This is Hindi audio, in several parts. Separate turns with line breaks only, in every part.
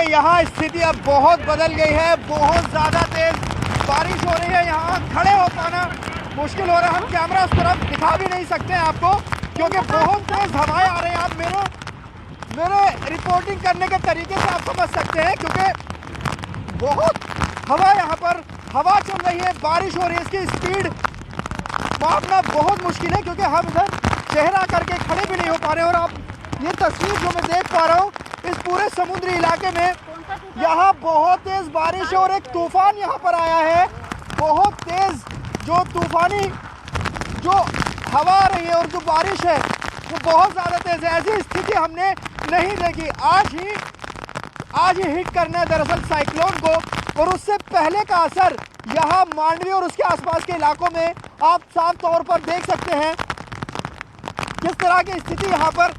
यहाँ स्थिति अब बहुत बदल गई है, बहुत ज़्यादा तेज बारिश हो रही है। यहाँ खड़े हो पाना मुश्किल हो रहा है। हम कैमरा उस तरफ दिखा भी नहीं सकते हैं आपको, क्योंकि बहुत तेज हवाएं आ रही हैं। आप मेरे रिपोर्टिंग करने के तरीके से आप समझ सकते हैं, क्योंकि बहुत हवा यहाँ पर हवा चल रही है, बारिश हो रही है। इसकी स्पीड मापना बहुत मुश्किल है, क्योंकि हम इधर चेहरा करके खड़े भी नहीं हो पा रहे। और अब ये तस्वीर जो मैं देख पा रहा हूँ, इस पूरे समुद्री इलाके में यहाँ बहुत तेज बारिश है और एक तूफान यहाँ पर आया है। बहुत तेज जो तूफानी जो हवा आ रही है और जो बारिश है वो बहुत ज़्यादा तेज है। ऐसी स्थिति हमने नहीं देखी। आज ही हिट करना है दरअसल साइक्लोन को, और उससे पहले का असर यहाँ मांडवी और उसके आसपास के इलाकों में आप साफ तौर पर देख सकते हैं किस तरह की स्थिति यहाँ पर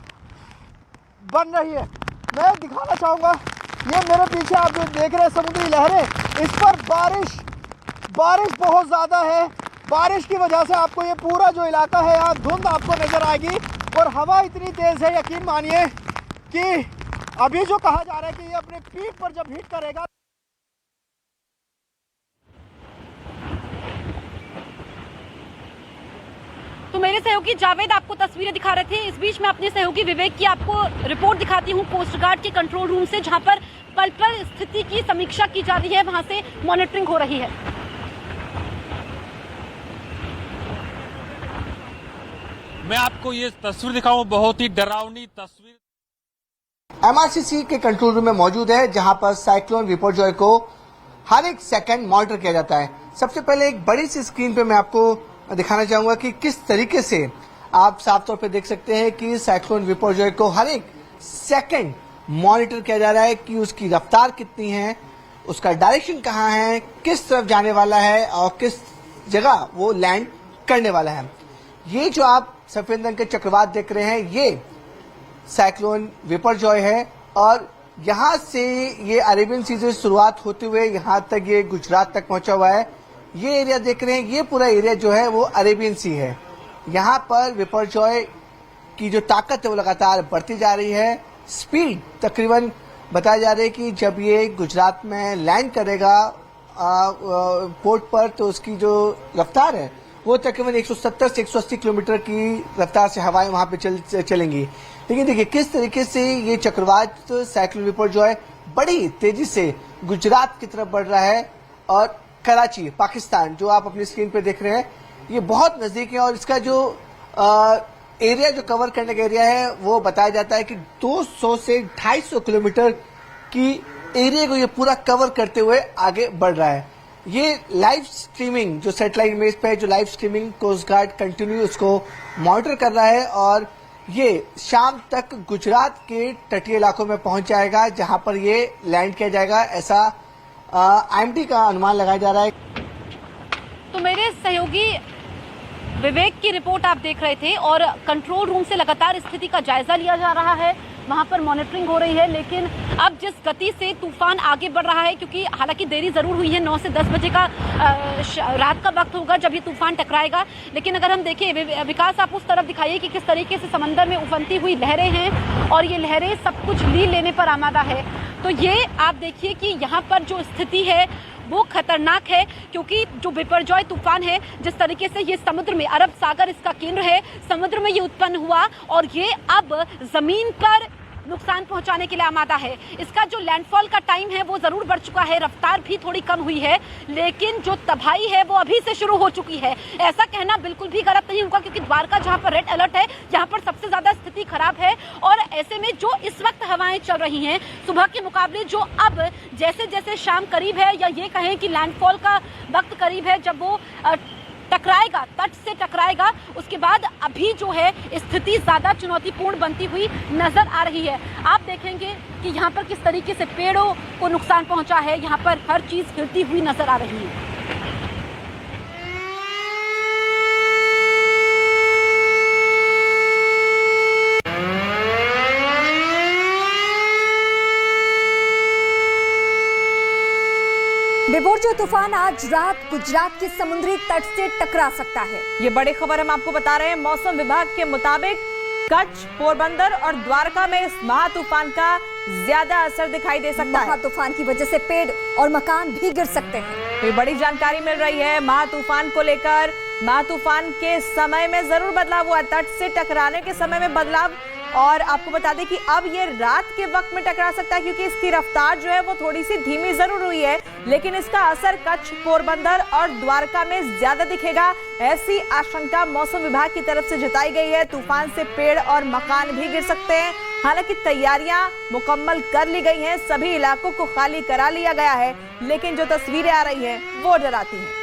बन रही है। मैं दिखाना चाहूँगा, ये मेरे पीछे आप जो देख रहे हैं समुद्री लहरें, इस पर बारिश बहुत ज़्यादा है। बारिश की वजह से आपको ये पूरा जो इलाका है यहाँ धुंध आपको नज़र आएगी, और हवा इतनी तेज़ है, यकीन मानिए कि अभी जो कहा जा रहा है कि ये अपने पीक पर जब हिट करेगा।
तो मेरे सहयोगी जावेद आपको तस्वीरें दिखा रहे थे। इस बीच में अपने सहयोगी विवेक की आपको रिपोर्ट दिखाती हूँ कोस्ट गार्ड के कंट्रोल रूम से, जहां पर पल पल स्थिति की समीक्षा की जा रही है, वहां से मॉनिटरिंग हो रही है।
मैं आपको ये तस्वीर दिखाऊं, बहुत ही डरावनी तस्वीर।
एमआरसीसी के कंट्रोल रूम में मौजूद है, जहां पर साइक्लोन विपर्जॉय को हर एक सेकंड मॉनिटर किया जाता है। सबसे पहले एक बड़ी सी स्क्रीन पे मैं आपको दिखाना चाहूंगा कि किस तरीके से आप साफ तौर पे देख सकते हैं कि साइक्लोन विपर्जॉय को हर एक सेकंड मॉनिटर किया जा रहा है कि उसकी रफ्तार कितनी है, उसका डायरेक्शन कहाँ है, किस तरफ जाने वाला है और किस जगह वो लैंड करने वाला है। ये जो आप सफेद रंग के चक्रवात देख रहे हैं, ये साइक्लोन विपर्जॉय है, और यहाँ से ये अरेबियन सी से शुरुआत होते हुए यहाँ तक ये गुजरात तक पहुंचा हुआ है। ये एरिया देख रहे हैं, ये पूरा एरिया जो है वो अरेबियन सी है। यहाँ पर विपर्जॉय की जो ताकत है वो लगातार बढ़ती जा रही है। स्पीड तकरीबन बताया जा रहा है कि जब ये गुजरात में लैंड करेगा पोर्ट पर, तो उसकी जो रफ्तार है वो तकरीबन 170 से 180 किलोमीटर की रफ्तार से हवाएं वहां पे चलेंगी। लेकिन देखिए किस तरीके से ये चक्रवात साइक्लोन विपर्जॉय बड़ी तेजी से गुजरात की तरफ बढ़ रहा है, और कराची पाकिस्तान जो आप अपनी स्क्रीन पे देख रहे हैं, ये बहुत नजदीक है। और इसका जो एरिया जो कवर करने का एरिया है वो बताया जाता है कि 200 से 250 किलोमीटर की एरिया को ये पूरा कवर करते हुए आगे बढ़ रहा है। ये लाइव स्ट्रीमिंग जो सैटेलाइट इमेज पे जो live streaming coast guard continue उसको मॉनिटर कर रहा है, और ये शाम तक गुजरात के तटीय इलाकों में पहुंच जाएगा, जहां पर ये लैंड किया जाएगा, ऐसा आईएमडी का अनुमान लगाया जा रहा है।
तो मेरे सहयोगी विवेक की रिपोर्ट आप देख रहे थे, और कंट्रोल रूम से लगातार स्थिति का जायजा लिया जा रहा है, वहां पर मॉनिटरिंग हो रही है। लेकिन अब जिस गति से तूफान आगे बढ़ रहा है, क्योंकि हालांकि देरी जरूर हुई है, 9 से 10 बजे का रात का वक्त होगा जब ये तूफान टकराएगा। लेकिन अगर हम देखें, विकास आप उस तरफ दिखाइए कि किस तरीके से समंदर में उफनती हुई लहरें हैं, और ये लहरें सब कुछ लील लेने पर आमादा है। तो ये आप देखिए कि यहाँ पर जो स्थिति है वो खतरनाक है, क्योंकि जो विपर्जॉय तूफान है, जिस तरीके से ये समुद्र में, अरब सागर इसका केंद्र है, समुद्र में ये उत्पन्न हुआ, और ये अब जमीन पर नुकसान पहुंचाने के लिए आमादा है। इसका जो लैंडफॉल का टाइम है वो जरूर बढ़ चुका है, रफ्तार भी थोड़ी कम हुई है, लेकिन जो तबाही है वो अभी से शुरू हो चुकी है। ऐसा कहना बिल्कुल भी गलत नहीं होगा, क्योंकि द्वारका जहां पर रेड अलर्ट है, यहाँ पर सबसे ज्यादा स्थिति खराब है। और ऐसे में जो इस वक्त हवाएं चल रही हैं सुबह के मुकाबले, जो अब जैसे जैसे शाम करीब है, या ये कहें कि लैंडफॉल का वक्त करीब है, जब वो टकराएगा, तट से टकराएगा, उसके बाद अभी जो है स्थिति ज्यादा चुनौतीपूर्ण बनती हुई नजर आ रही है। आप देखेंगे कि यहाँ पर किस तरीके से पेड़ों को नुकसान पहुंचा है, यहाँ पर हर चीज गिरती हुई नजर आ रही है।
विपर्जॉय तूफान आज रात गुजरात के समुद्री तट से टकरा सकता है।
ये बड़ी खबर हम आपको बता रहे हैं। मौसम विभाग के मुताबिक कच्छ, पोरबंदर और द्वारका में इस महा तूफान का ज्यादा असर दिखाई दे सकता है।
महा तूफान की वजह से पेड़ और मकान भी गिर सकते हैं।
ये बड़ी जानकारी मिल रही है महा तूफान को लेकर। महा तूफान के समय में जरूर बदलाव हुआ, तट से टकराने के समय में बदलाव। और आपको बता दें कि अब ये रात के वक्त में टकरा सकता है, क्योंकि इसकी रफ्तार जो है वो थोड़ी सी धीमी जरूर हुई है, लेकिन इसका असर कच्छ, पोरबंदर और द्वारका में ज्यादा दिखेगा, ऐसी आशंका मौसम विभाग की तरफ से जताई गई है। तूफान से पेड़ और मकान भी गिर सकते हैं। हालांकि तैयारियां मुकम्मल कर ली गई हैं, सभी इलाकों को खाली करा लिया गया है, लेकिन जो तस्वीरें आ रही हैं वो डराती हैं।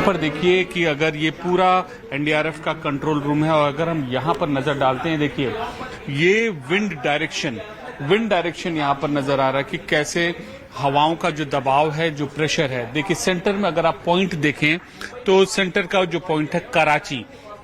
पर देखिए कि अगर ये पूरा एनडीआरएफ का कंट्रोल रूम है और अगर हम यहाँ पर नजर डालते हैं, देखिए ये विंड डायरेक्शन यहाँ पर नजर आ रहा है कि कैसे हवाओं का जो दबाव है, जो प्रेशर है। देखिए सेंटर में अगर आप पॉइंट देखें तो सेंटर का जो पॉइंट है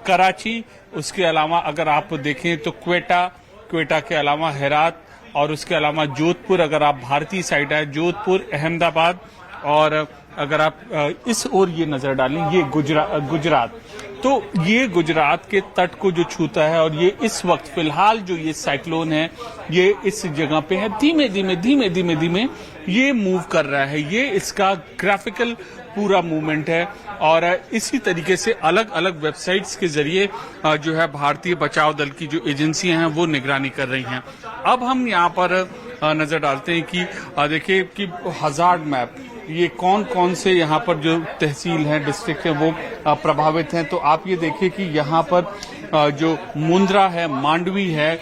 कराची, उसके अलावा अगर आप देखें तो क्वेटा के अलावा हेरात और उसके अलावा जोधपुर, अगर आप भारतीय साइड है जोधपुर, अहमदाबाद, और अगर आप इस ओर ये नजर डालें ये गुजरात, तो ये गुजरात के तट को जो छूता है और ये इस वक्त फिलहाल जो ये साइक्लोन है ये इस जगह पे है, धीमे धीमे ये मूव कर रहा है। ये इसका ग्राफिकल पूरा मूवमेंट है और इसी तरीके से अलग अलग वेबसाइट्स के जरिए जो है भारतीय बचाव दल की जो एजेंसियां हैं वो निगरानी कर रही हैं। अब हम यहाँ पर नजर डालते हैं कि देखिए कि हजार्ड मैप, ये कौन कौन से यहाँ पर जो तहसील हैं, डिस्ट्रिक्ट है वो प्रभावित हैं। तो आप ये देखिए कि यहाँ पर जो मुंद्रा है, मांडवी है,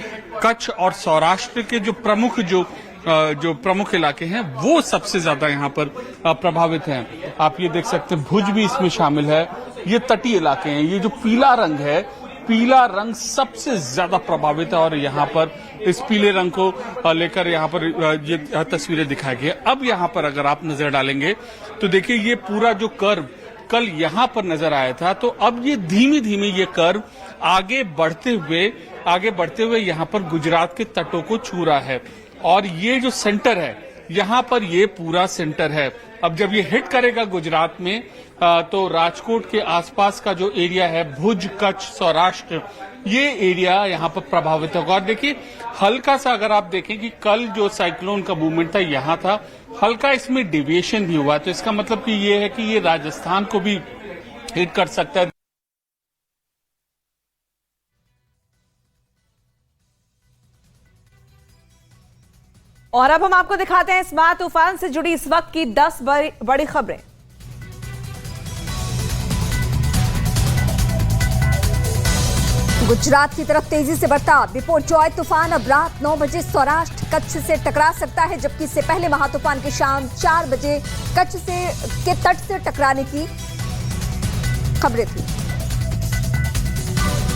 कच्छ और सौराष्ट्र के जो प्रमुख इलाके हैं वो सबसे ज्यादा यहाँ पर प्रभावित हैं। आप ये देख सकते हैं भुज भी इसमें शामिल है। ये तटीय इलाके हैं। ये जो पीला रंग सबसे ज्यादा प्रभावित है और यहाँ पर इस पीले रंग को लेकर यहाँ पर ये तस्वीरें दिखाई गई। अब यहाँ पर अगर आप नजर डालेंगे तो देखिए ये पूरा जो कर्व कल यहाँ पर नजर आया था, तो अब ये धीमे ये कर्व आगे बढ़ते हुए यहाँ पर गुजरात के तटों को छू रहा है। और ये जो सेंटर है यहाँ पर ये पूरा सेंटर है। अब जब ये हिट करेगा गुजरात में तो राजकोट के आसपास का जो एरिया है, भुज, कच्छ, सौराष्ट्र, ये एरिया यहाँ पर प्रभावित होगा। और देखिए हल्का सा अगर आप देखें कि कल जो साइक्लोन का मूवमेंट था यहाँ था, हल्का इसमें डिविएशन भी हुआ, तो इसका मतलब कि ये है कि ये राजस्थान को भी हिट कर सकता है।
और अब हम आपको दिखाते हैं इस महा तूफान से जुड़ी इस वक्त की 10 बड़ी खबरें।
गुजरात की तरफ तेजी से बढ़ता बिपोरजॉय तूफान अब रात 9 बजे सौराष्ट्र कच्छ से टकरा सकता है, जबकि इससे पहले महा तूफान की शाम 4 बजे कच्छ के तट से टकराने की खबरें थी।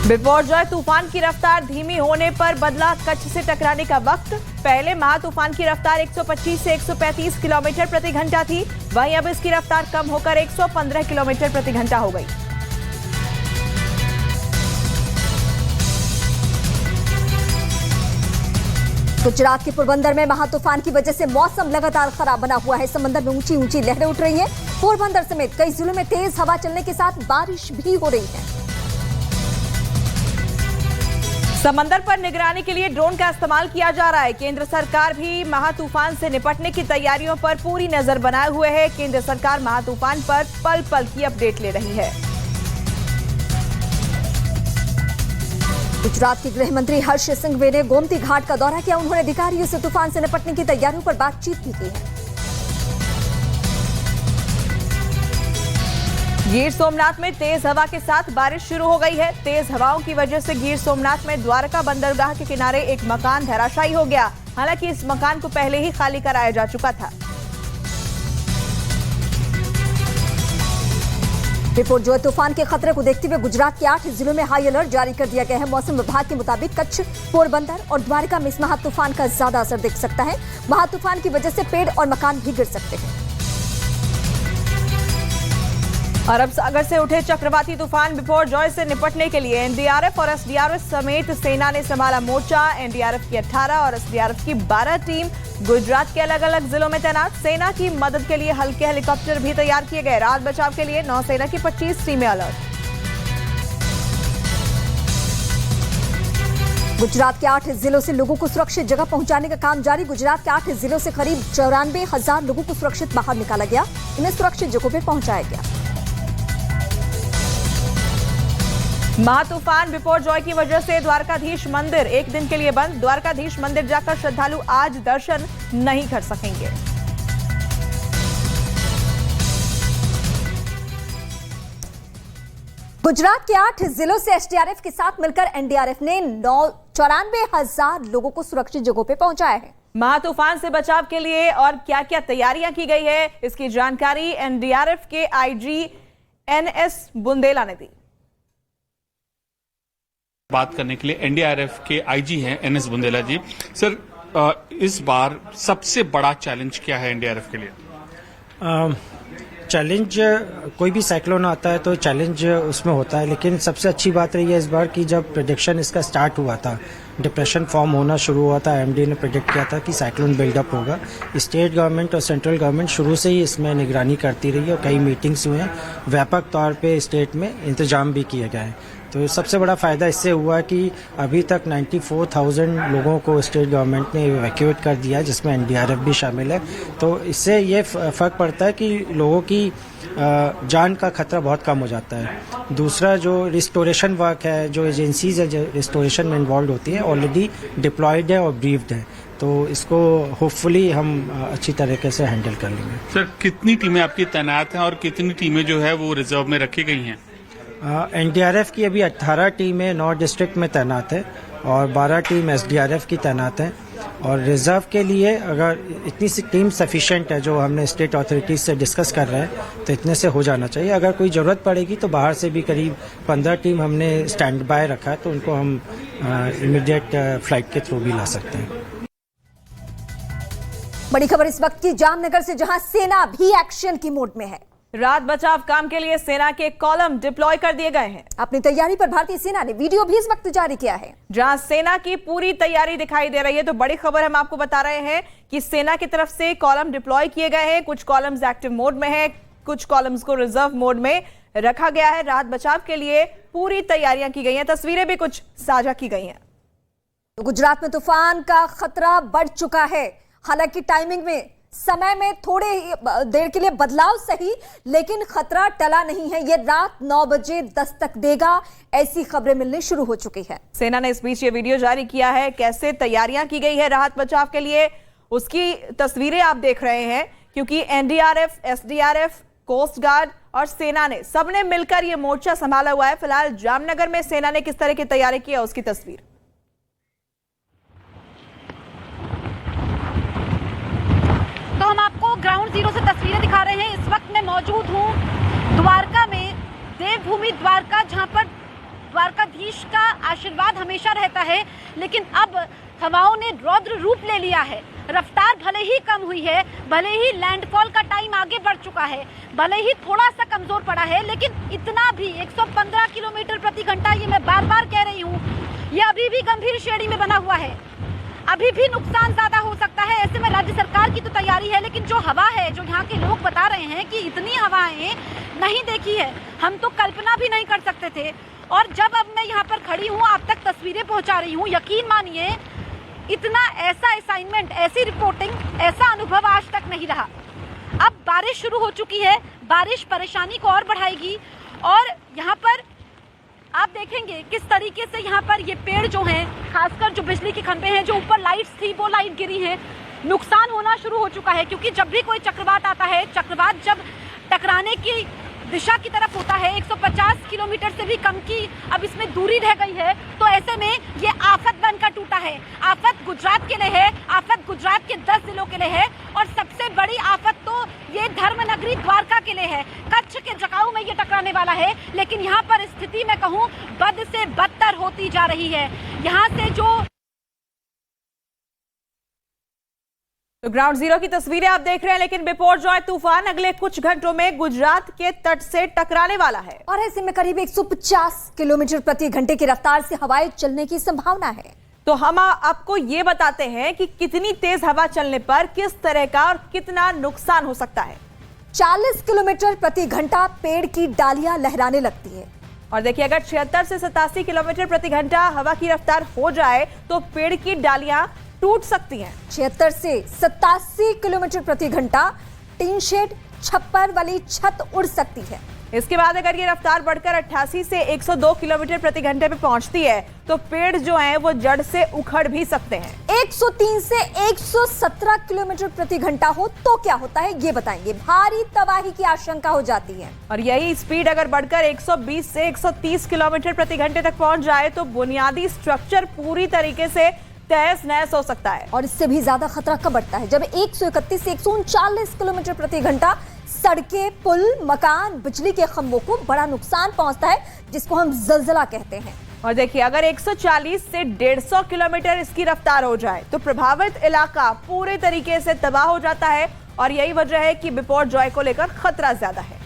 बिपोरजॉय तूफान की रफ्तार धीमी होने पर बदला कच्छ से टकराने का वक्त। पहले महा तूफान की रफ्तार 125 से 135 किलोमीटर प्रति घंटा थी, वहीं अब इसकी रफ्तार कम होकर 115 किलोमीटर प्रति घंटा हो गई।
गुजरात के पोरबंदर में महा तूफान की वजह से मौसम लगातार खराब बना हुआ है। समंदर में ऊंची ऊंची लहरें उठ रही हैं। पोरबंदर समेत कई जिलों में तेज हवा चलने के साथ बारिश भी हो रही है।
समंदर पर निगरानी के लिए ड्रोन का इस्तेमाल किया जा रहा है। केंद्र सरकार भी महा तूफान से निपटने की तैयारियों पर पूरी नजर बनाए हुए है। केंद्र सरकार महा तूफान पर पल पल की अपडेट ले रही है।
गुजरात के गृह मंत्री हर्ष सिंघवी ने गोमती घाट का दौरा किया। उन्होंने अधिकारियों से तूफान से निपटने की तैयारियों पर बातचीत भी की है।
गिर सोमनाथ में तेज हवा के साथ बारिश शुरू हो गई है। तेज हवाओं की वजह से गिर सोमनाथ में द्वारका बंदरगाह के किनारे एक मकान धराशायी हो गया। हालांकि इस मकान को पहले ही खाली कराया जा चुका था।
बिपोरजॉय तूफान के खतरे को देखते हुए गुजरात के 8 जिलों में हाई अलर्ट जारी कर दिया गया है। मौसम विभाग के मुताबिक कच्छ, पोरबंदर और द्वारका में इस महा तूफान का ज्यादा असर दिख सकता है। महा तूफान की वजह से पेड़ और मकान भी गिर सकते हैं।
अरब सागर से उठे चक्रवाती तूफान बिपोरजॉय से निपटने के लिए एनडीआरएफ और एसडीआरएफ समेत सेना ने संभाला मोर्चा। एनडीआरएफ की 18 और एसडीआरएफ की 12 टीम गुजरात के अलग अलग जिलों में तैनात। सेना की मदद के लिए हल्के हेलीकॉप्टर भी तैयार किए गए। राहत बचाव के लिए नौसेना की 25 टीमें अलर्ट।
गुजरात के 8 जिलों से लोगों को सुरक्षित जगह पहुंचाने का काम जारी। गुजरात के 8 जिलों से करीब 94,000 लोगों को सुरक्षित बाहर निकाला गया। इन्हें सुरक्षित जगहों पर पहुंचाया गया।
महातूफान बिपोरजॉय की वजह से द्वारकाधीश मंदिर एक दिन के लिए बंद। द्वारकाधीश मंदिर जाकर श्रद्धालु आज दर्शन नहीं कर सकेंगे।
गुजरात के 8 जिलों से एसडीआरएफ के साथ मिलकर एनडीआरएफ ने 94,000 लोगों को सुरक्षित जगहों पे पहुंचाया है।
महातूफान से बचाव के लिए और क्या क्या तैयारियां की गई है, इसकी जानकारी एनडीआरएफ के आईजी एनएस बुंदेला ने दी।
बात करने के लिए एनडीआरएफ के आईजी हैं एनएस बुंदेला जी। सर, इस बार सबसे बड़ा चैलेंज क्या है एनडीआरएफ के लिए?
चैलेंज कोई भी साइक्लोन आता है तो चैलेंज उसमें होता है, लेकिन सबसे अच्छी बात रही है इस बार कि जब प्रेडिक्शन इसका स्टार्ट हुआ था, डिप्रेशन फॉर्म होना शुरू हुआ था, एमडी ने प्रेडिक्ट किया था कि साइक्लोन बिल्डअप होगा। स्टेट गवर्नमेंट और सेंट्रल गवर्नमेंट शुरू से ही इसमें निगरानी करती रही और कई मीटिंग्स हुए हैं। व्यापक तौर पे स्टेट में इंतजाम भी किए गए हैं। तो सबसे बड़ा फ़ायदा इससे हुआ कि अभी तक 94,000 लोगों को स्टेट गवर्नमेंट ने इवैक्यूएट कर दिया, जिसमें एनडीआरएफ भी शामिल है। तो इससे ये फ़र्क पड़ता है कि लोगों की जान का खतरा बहुत कम हो जाता है। दूसरा जो रिस्टोरेशन वर्क है, जो एजेंसीज है जो रिस्टोरेशन में इन्वॉल्व होती है, ऑलरेडी डिप्लॉयड है और ब्रीफ्ड है, तो इसको होपफुली हम अच्छी तरीके से हैंडल कर लेंगे।
सर, कितनी टीमें आपकी तैनात हैं और कितनी टीमें जो है वो रिजर्व में रखी गई हैं?
एनडीआरएफ की अभी 18 टीमें 9 डिस्ट्रिक्ट में तैनात है और 12 टीम एसडीआरएफ की तैनात है। और रिजर्व के लिए अगर इतनी सी टीम सफिशिएंट है, जो हमने स्टेट अथॉरिटीज से डिस्कस कर रहे हैं, तो इतने से हो जाना चाहिए। अगर कोई ज़रूरत पड़ेगी तो बाहर से भी करीब 15 टीम हमने स्टैंड बाय रखा है, तो उनको हम इमीडिएट फ्लाइट के थ्रू भी ला सकते हैं।
बड़ी खबर इस वक्त की जामनगर से, जहां सेना भी एक्शन की मोड में है।
रात बचाव काम के लिए सेना के कॉलम डिप्लॉय कर दिए गए हैं।
अपनी तैयारी पर भारतीय सेना ने वीडियो भी इस वक्त जारी किया है,
जहां सेना की पूरी तैयारी दिखाई दे रही है। तो बड़ी खबर हम आपको बता रहे हैं कि सेना की तरफ से कॉलम डिप्लॉय किए गए हैं। कुछ कॉलम्स एक्टिव मोड में है, कुछ कॉलम्स को रिजर्व मोड में रखा गया है। रात बचाव के लिए पूरी तैयारियां की गई हैं। तस्वीरें भी कुछ साझा की गई हैं।
तो गुजरात में तूफान का खतरा बढ़ चुका है। हालांकि टाइमिंग में, समय में थोड़े देर के लिए बदलाव सही, लेकिन खतरा टला नहीं है। ये रात 9 बजे दस्तक देगा, ऐसी खबरें मिलनी शुरू हो चुकी है।
सेना ने इस बीच ये वीडियो जारी किया है, कैसे तैयारियां की गई है राहत बचाव के लिए, उसकी तस्वीरें आप देख रहे हैं। क्योंकि एनडीआरएफ, एसडीआरएफ, कोस्ट गार्ड और सेना ने सबने मिलकर ये मोर्चा संभाला हुआ है। फिलहाल जामनगर में सेना ने किस तरह की तैयारी की है, उसकी तस्वीर।
तो हम आपको ग्राउंड जीरो से तस्वीरें दिखा रहे हैं। इस वक्त मैं मौजूद हूँ द्वारका में, देवभूमि द्वारका, जहाँ पर द्वारकाधीश का आशीर्वाद हमेशा रहता है। लेकिन अब हवाओं ने रौद्र रूप ले लिया है। रफ्तार भले ही कम हुई है, भले ही लैंडफॉल का टाइम आगे बढ़ चुका है, भले ही थोड़ा सा कमजोर पड़ा है, लेकिन इतना भी 115 किलोमीटर प्रति घंटा, ये मैं बार बार कह रही हूँ, ये अभी भी गंभीर श्रेणी में बना हुआ है। अभी भी नुकसान ज्यादा हो सकता है। ऐसे में राज्य सरकार की तो तैयारी है, लेकिन जो हवा है, जो यहाँ के लोग बता रहे हैं कि इतनी हवाएं नहीं देखी है, हम तो कल्पना भी नहीं कर सकते थे। और जब अब मैं यहाँ पर खड़ी हूँ, आप तक तस्वीरें पहुँचा रही हूँ, यकीन मानिए इतना ऐसा असाइनमेंट, ऐसी रिपोर्टिंग, ऐसा अनुभव आज तक नहीं रहा। अब बारिश शुरू हो चुकी है, बारिश परेशानी को और बढ़ाएगी। और यहाँ पर आप देखेंगे किस तरीके से यहाँ पर ये पेड़ जो हैं, खासकर जो बिजली के खंभे हैं, जो ऊपर लाइट्स थी वो लाइट गिरी है, नुकसान होना शुरू हो चुका है। क्योंकि जब भी कोई चक्रवात आता है, चक्रवात जब टकराने की दिशा की तरफ होता है, 150 किलोमीटर से भी कम की अब इसमें दूरी रह गई है, तो ऐसे में ये आफत बनकर टूटा है। आफत गुजरात के लिए है, आफत गुजरात के 10 जिलों के लिए है, और सबसे बड़ी आफत तो ये धर्मनगरी द्वारका के लिए है। कच्छ के जकाऊ में ये टकराने वाला है, लेकिन यहाँ पर स्थिति मैं कहूँ बद से बदतर होती जा रही है। यहाँ से जो
तो ग्राउंड जीरो की तस्वीरें आप देख रहे हैं। लेकिन बिपोरजॉय तूफान अगले कुछ घंटों में गुजरात के तट से टकराने वाला है,
और ऐसे में करीब 150 किलोमीटर प्रति घंटे की रफ्तार से हवाएं चलने की संभावना है।
तो हम आपको ये बताते हैं कि कितनी तेज हवा चलने पर किस तरह का और कितना नुकसान हो सकता है।
40 किलोमीटर प्रति घंटा पेड़ की डालियां लहराने लगती है।
और देखिए अगर 76 से 87 किलोमीटर प्रति घंटा हवा की रफ्तार हो जाए तो पेड़ की डालियां टूट सकती हैं।
76 से 87 किलोमीटर प्रति घंटा टीन शेड, छप्पर वाली छत उड़ सकती है।
इसके बाद अगर ये रफ्तार बढ़कर 88 से 102 किलोमीटर प्रति घंटे पे पहुंचती है तो पेड़ जो हैं वो जड़ से उखड़ भी सकते हैं।
103 से 117 किलोमीटर प्रति घंटा हो तो क्या होता है ये बताएंगे। भारी तबाही की आशंका हो जाती है।
और यही स्पीड अगर बढ़कर 120 से 130 किलोमीटर प्रति घंटे तक पहुंच जाए तो बुनियादी स्ट्रक्चर पूरी तरीके से तहस नहस हो सकता है।
और इससे भी ज्यादा खतरा कब बढ़ता है जब 131 से 139 किलोमीटर प्रति घंटा सड़कें, पुल, मकान, बिजली के खंभों को बड़ा नुकसान पहुंचता है, जिसको हम जलजला कहते हैं।
और देखिए अगर 140 से 150 किलोमीटर इसकी रफ्तार हो जाए तो प्रभावित इलाका पूरे तरीके से तबाह हो जाता है। और यही वजह है कि बिपरजॉय को लेकर खतरा ज्यादा है।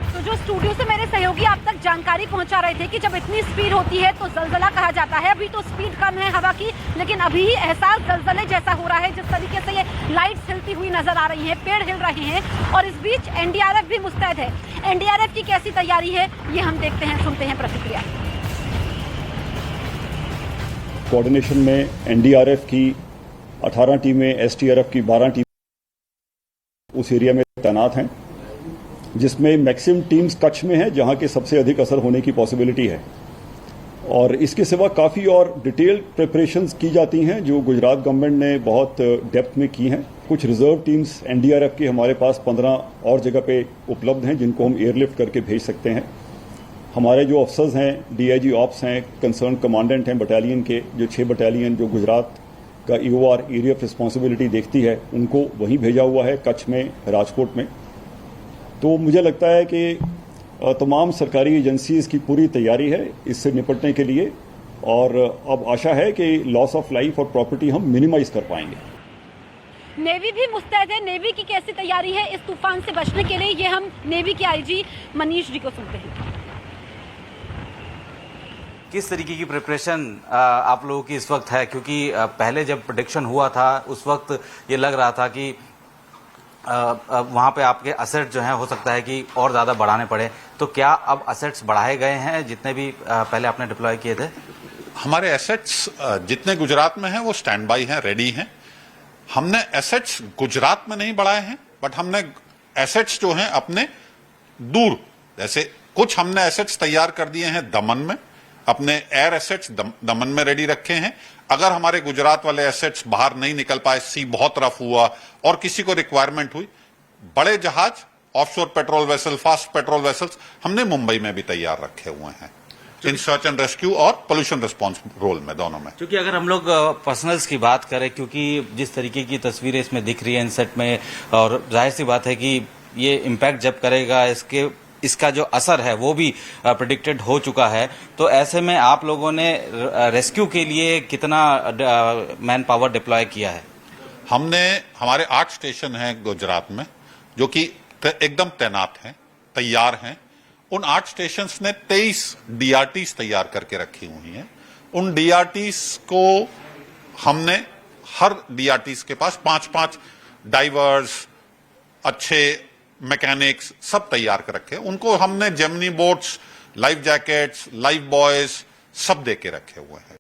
तो जो स्टूडियो से मेरे सहयोगी आप तक जानकारी पहुंचा रहे थे कि जब इतनी स्पीड होती है तो जलजला कहा जाता है। अभी तो स्पीड कम है हवा की, लेकिन अभी ही एहसास जलजले जैसा हो रहा है। जिस तरीके से ये लाइट्स हिलती हुई नजर आ रही हैं, पेड़ हिल रहे हैं और इस बीच एनडीआरएफ भी मुस्तैद है। एनडीआरएफ की कैसी तैयारी है ये हम देखते हैं, सुनते हैं प्रतिक्रिया।
कोऑर्डिनेशन में एनडीआरएफ की 18 टीमें, एसटीआरएफ की 12 टीमें उस एरिया में तैनात हैं, जिसमें मैक्सिमम टीम्स कच्छ में है जहां के सबसे अधिक असर होने की पॉसिबिलिटी है। और इसके सिवा काफ़ी और डिटेल्ड प्रिपरेशंस की जाती हैं जो गुजरात गवर्नमेंट ने बहुत डेप्थ में की हैं। कुछ रिजर्व टीम्स एनडीआरएफ की हमारे पास 15 और जगह पे उपलब्ध हैं जिनको हम एयरलिफ्ट करके भेज सकते हैं। हमारे जो अफसर्स हैं, डीआईजी ऑप्स हैं, कंसर्न कमांडेंट हैं बटालियन के, जो 6 बटालियन जो गुजरात का ईओआर एरिया ऑफ रिस्पॉन्सिबिलिटी देखती है, उनको वहीं भेजा हुआ है कच्छ में, राजकोट में। तो मुझे लगता है कि तमाम सरकारी एजेंसीज की पूरी तैयारी है इससे निपटने के लिए, और अब आशा है कि लॉस ऑफ लाइफ और प्रॉपर्टी हम मिनिमाइज कर पाएंगे।
नेवी भी मुस्तैद है। नेवी की कैसी तैयारी है इस तूफान से बचने के लिए, ये हम नेवी के आईजी मनीष जी को सुनते हैं।
किस तरीके की प्रिपरेशन आप लोगों की इस वक्त है, क्योंकि पहले जब प्रेडिक्शन हुआ था उस वक्त ये लग रहा था कि वहाँ पे आपके असेट जो हैं हो सकता है कि और ज़्यादा बढ़ाने पड़े, तो क्या अब असेट्स बढ़ाए गए हैं जितने भी पहले आपने डिप्लॉय किए थे?
हमारे एसेट्स जितने गुजरात में हैं वो स्टैंड बाई हैं, रेडी हैं। हमने एसेट्स गुजरात में नहीं बढ़ाए हैं, बट हमने एसेट्स जो हैं अपने दूर, जैसे कुछ हमने एसेट्स तैयार कर दिए हैं दमन में, अपने एयर एसेट्स दमन में रेडी रखे हैं। अगर हमारे गुजरात वाले एसेट्स बाहर नहीं निकल पाए, सी बहुत रफ हुआ और किसी को रिक्वायरमेंट हुई, बड़े जहाज, offshore patrol vessel, fast patrol vessels हमने मुंबई में भी तैयार रखे हुए हैं, इन सर्च एंड रेस्क्यू और पोल्यूशन रिस्पांस रोल में, दोनों में।
क्योंकि अगर हम लोग पर्सनल्स की बात करें, क्योंकि जिस तरीके की तस्वीरें इसमें दिख रही है इनसेट में, और जाहिर सी बात है कि ये इम्पैक्ट जब करेगा इसका जो असर है वो भी प्रेडिक्टेड हो चुका है, तो ऐसे में आप लोगों ने रेस्क्यू के लिए कितना मैन पावर डिप्लॉय किया है?
हमने हमारे 8 स्टेशन हैं गुजरात में जो कि एकदम तैनात हैं, तैयार हैं। उन 8 स्टेशंस ने 23 डीआरटीज तैयार करके रखी हुई हैं। उन डीआरटीज को हमने हर डीआरटीज के पास 5-5 डाइवर्स, अच्छे मैकेनिक्स सब तैयार कर रखे। उनको हमने Gemini boats, life jackets, life boys सब दे के रखे हुए हैं।